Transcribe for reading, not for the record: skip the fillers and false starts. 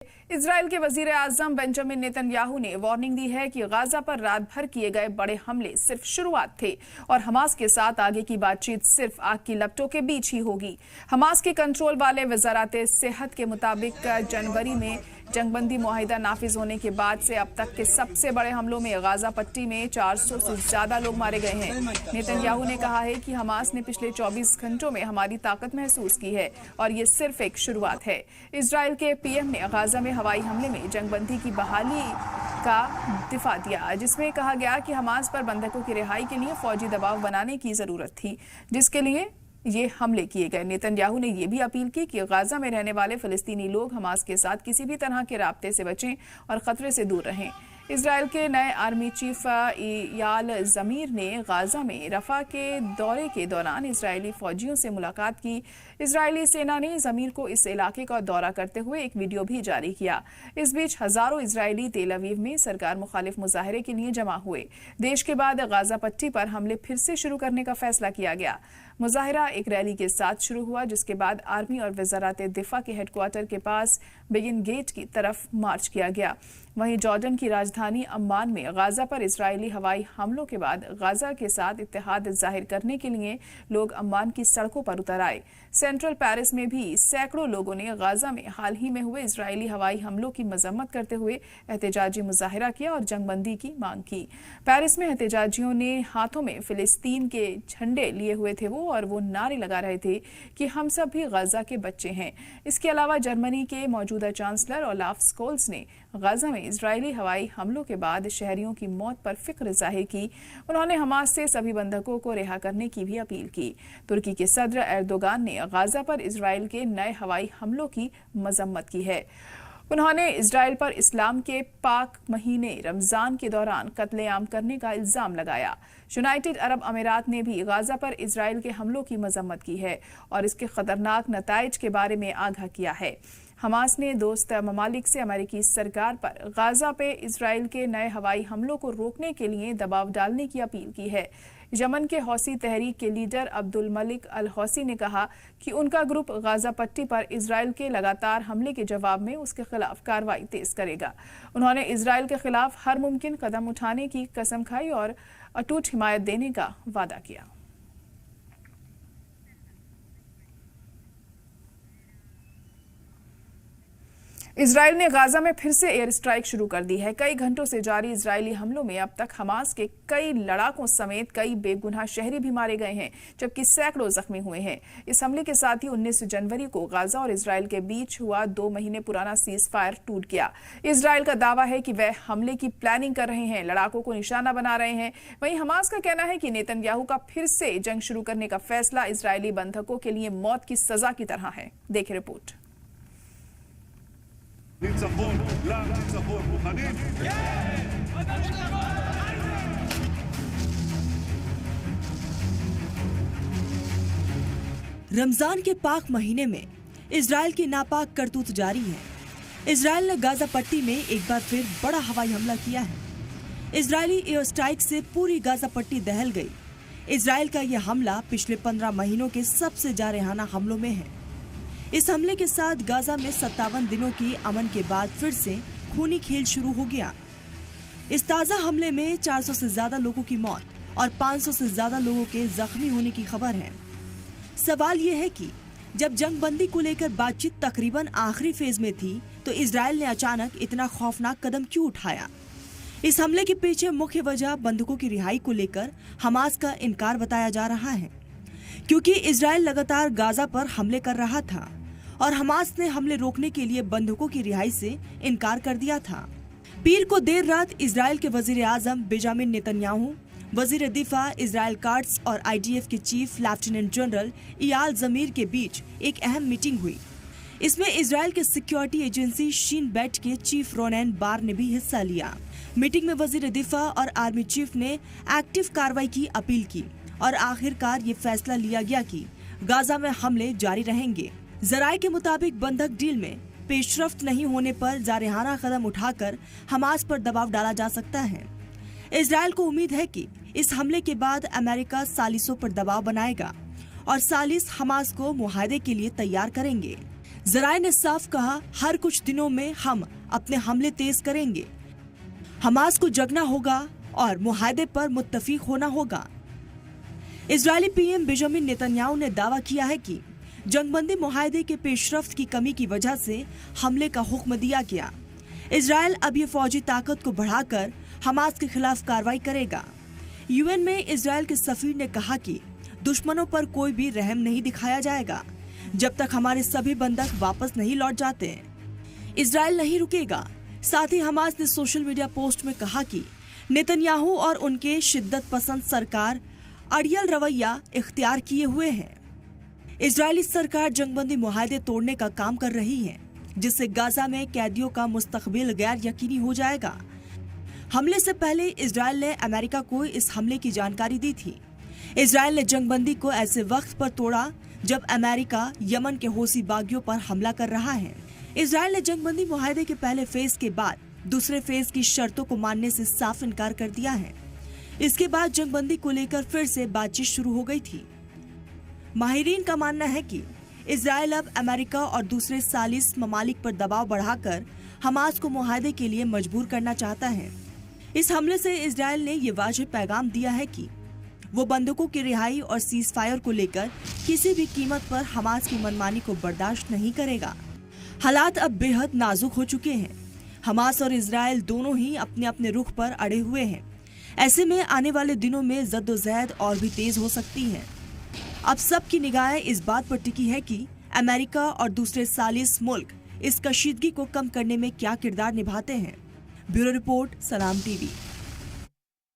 Israel के वजीर आजम Benjamin Netanyahu ने वार्निंग दी है कि गाजा पर रात भर किए गए बड़े हमले सिर्फ शुरुआत थे और हमास के साथ आगे की बातचीत सिर्फ आग की लपटों के बीच ही होगी। हमास के कंट्रोल वाले वजारत सेहत के मुताबिक जनवरी में जंगबंदी मुआहिदा नाफिज होने के बाद से अब तक के सबसे बड़े हमलों में गाजा पट्टी में 400 से ज्यादा लोग मारे गए हैं। नेतन्याहू ने कहा है कि हमास ने पिछले 24 घंटों में हमारी ताकत महसूस की है और ये सिर्फ एक शुरुआत है। इजराइल के पीएम ने गाजा में हवाई हमले में जंगबंदी की बहाली का दिफा दिया, जिसमें कहा गया कि हमास पर बंधकों की रिहाई के लिए फौजी दबाव बनाने की जरूरत थी, जिसके लिए ये हमले किए गए। नेतन्याहू ने यह भी अपील की कि गाजा में रहने वाले फिलिस्तीनी लोग हमास के साथ किसी भी तरह के राब्ते से बचें और खतरे से दूर रहें। इजराइल के नए आर्मी चीफ इयाल जमीर ने गाजा में रफा के दौरे के दौरान इजरायली फौजियों से मुलाकात की। इजरायली सेना ने जमीर को इस इलाके का दौरा करते हुए एक वीडियो भी जारी किया। इस बीच हजारों इजरायली तेल अवीव में सरकार मुखालिफ मुजाहरे के लिए जमा हुए। देश के बाद गाजा पट्टी पर हमले फिर से शुरू करने का फैसला किया गया। मुजाहरा एक रैली के साथ शुरू हुआ, जिसके बाद आर्मी और वजारत दिफा के हेडक्वार्टर के पास बिगिन गेट की तरफ मार्च किया गया। वहीं जॉर्डन की राजधानी अम्मान में गाजा पर इजरायली हवाई हमलों के बाद गाजा के साथ इत्तेहाद जाहिर करने के लिए लोग अम्मान की सड़कों पर उतर आए। सेंट्रल पेरिस में भी सैकड़ों लोगों ने गाजा में हाल ही में हुए इजरायली हवाई हमलों की मजम्मत करते हुए एहतजाजी मुजाहिरा किया और जंगबंदी की मांग की। पेरिस में एहतजाजियों ने हाथों में फिलिस्तीन के झंडे लिए हुए थे और वो नारे लगा रहे थे कि हम सब भी गाजा के बच्चे हैं। इसके अलावा जर्मनी के मौजूदा चांसलर ओलाफ स्कोल्स ने गाजा में इजरायली हवाई हमलों के बाद शहरियों की मौत पर फिक्र जाहिर की। उन्होंने हमास से सभी बंधकों को रिहा करने की भी अपील की। तुर्की के सदर एर्दोगान ने गाजा पर इजरायल के नए हवाई हमलों की मजम्मत की है। उन्होंने इजरायल पर इस्लाम के पाक महीने रमजान के दौरान कत्लेआम करने का इल्जाम लगाया। यूनाइटेड अरब अमीरात ने भी गाजा पर इजरायल के हमलों की मजम्मत की है और इसके खतरनाक नताइज के बारे में आगाह किया है। हमास ने दोस्त ममालिक से अमेरिकी सरकार पर गाजा पे इजरायल के नए हवाई हमलों को रोकने के लिए दबाव डालने की अपील की है। यमन के हौसी तहरीक के लीडर अब्दुल मलिक अल हौसी ने कहा कि उनका ग्रुप गाजा पट्टी पर इजरायल के लगातार हमले के जवाब में उसके खिलाफ कार्रवाई तेज करेगा। उन्होंने इजरायल के खिलाफ हर मुमकिन कदम उठाने की कसम खाई और अटूट हिमायत देने का वादा किया। इजरायल ने गाजा में फिर से एयर स्ट्राइक शुरू कर दी है। कई घंटों से जारी इजरायली हमलों में अब तक हमास के कई लड़ाकों समेत कई बेगुनाह शहरी भी मारे गए हैं, जबकि सैकड़ों जख्मी हुए हैं। इस हमले के साथ ही 19 जनवरी को गाजा और इजरायल के बीच हुआ 2 महीने पुराना सीज फायर टूट गया। इजरायल का दावा है कि वह हमले की प्लानिंग कर रहे हैं, लड़ाकों को निशाना बना रहे हैं। वहीं हमास का कहना है कि नेतन्याहू का फिर से जंग शुरू करने का फैसला इजरायली बंधकों के लिए मौत की सजा की तरह है। देखिए रिपोर्ट। रमजान के पाक महीने में इजरायल की नापाक करतूत जारी है। इजरायल ने गाजा पट्टी में एक बार फिर बड़ा हवाई हमला किया है। इजरायली एयर स्ट्राइक से पूरी गाजा पट्टी दहल गई। इजरायल का यह हमला पिछले 15 महीनों के सबसे जारहाना हमलों में है। इस हमले के साथ गाजा में 57 दिनों की अमन के बाद फिर से खूनी खेल शुरू हो गया। इस ताजा हमले में 400 से ज्यादा लोगों की मौत और 500 से ज्यादा लोगों के जख्मी होने की खबर है। सवाल ये है कि जब जंगबंदी को लेकर बातचीत तकरीबन आखिरी फेज में थी, तो इजरायल ने अचानक इतना खौफनाक कदम क्यों उठाया? इस हमले के पीछे मुख्य वजह बंधकों की रिहाई को लेकर हमास का इनकार बताया जा रहा है, क्योंकि इजरायल लगातार गाजा पर हमले कर रहा था और हमास ने हमले रोकने के लिए बंधकों की रिहाई से इनकार कर दिया था। पीर को देर रात इजरायल के वजीर आजम बेंजामिन नेतन्याहू, वजीर दिफा इजरायल काट्स और IDF के चीफ लेफ्टिनेंट जनरल इयाल जमीर के बीच एक अहम मीटिंग हुई। इसमें इजरायल के सिक्योरिटी एजेंसी शीन बेट के चीफ रोनेन बार ने भी हिस्सा लिया। मीटिंग में वजीर दिफा और आर्मी चीफ ने एक्टिव कार्रवाई की अपील की और आखिरकार ये फैसला लिया गया कि गाजा में हमले जारी रहेंगे। जराये के मुताबिक बंधक डील में पेशरफ्त नहीं होने पर जारहाना कदम उठाकर हमास पर दबाव डाला जा सकता है। इजरायल को उम्मीद है कि इस हमले के बाद अमेरिका सालिसों पर दबाव बनाएगा और सालिस हमास को मुआहदे के लिए तैयार करेंगे। ज़राए ने साफ कहा, हर कुछ दिनों में हम अपने हमले तेज करेंगे। हमास को जगना होगा और मुआहदे पर मुत्तफिक होना होगा। इजरायली पीएम बेंजामिन नेतन्याहू ने दावा किया है कि जंगबंदी मुआहदे के पेशरफ्त की कमी की वजह से हमले का हुक्म दिया गया। इजरायल अब ये फौजी ताकत को बढ़ाकर हमास के खिलाफ कार्रवाई करेगा। यूएन में इजरायल के सफीर ने कहा कि दुश्मनों पर कोई भी रहम नहीं दिखाया जाएगा जब तक हमारे सभी बंधक वापस नहीं लौट जाते। इजरायल नहीं रुकेगा। साथ ही हमास ने सोशल मीडिया पोस्ट में कहा कि नेतन्याहू और उनके शिद्दत पसंद सरकार अड़ियल रवैया इख्तियार किए हुए हैं। इजरायली सरकार जंगबंदी मुआहदे तोड़ने का काम कर रही है, जिससे गाजा में कैदियों का मुस्तकबिल गैर यकीनी हो जाएगा। हमले से पहले इजरायल ने अमेरिका को इस हमले की जानकारी दी थी। इजरायल ने जंगबंदी को ऐसे वक्त पर तोड़ा जब अमेरिका यमन के हौसी बागियों पर हमला कर रहा है। इजरायल ने जंगबंदी मुआहदे के पहले फेज के बाद दूसरे फेज की शर्तों को मानने से साफ इनकार कर दिया है। इसके बाद जंगबंदी को लेकर फिर से बातचीत शुरू हो गई थी। माहिरीन का मानना है कि इजरायल अब अमेरिका और दूसरे सालिस ममालिक पर दबाव बढ़ाकर हमास को मुआहदे के लिए मजबूर करना चाहता है। इस हमले से इजरायल ने ये वाज़ेह पैगाम दिया है कि वो बंधकों की रिहाई और सीज फायर को लेकर किसी भी कीमत पर हमास की मनमानी को बर्दाश्त नहीं करेगा। हालात अब बेहद नाजुक हो चुके हैं। हमास और इजरायल दोनों ही अपने अपने रुख पर अड़े हुए हैं। ऐसे में आने वाले दिनों में जद्दोजहद और भी तेज हो सकती है। अब सबकी निगाहें इस बात पर टिकी है कि अमेरिका और दूसरे सालिस मुल्क इस कशीदगी को कम करने में क्या किरदार निभाते हैं। ब्यूरो रिपोर्ट, सलाम टीवी।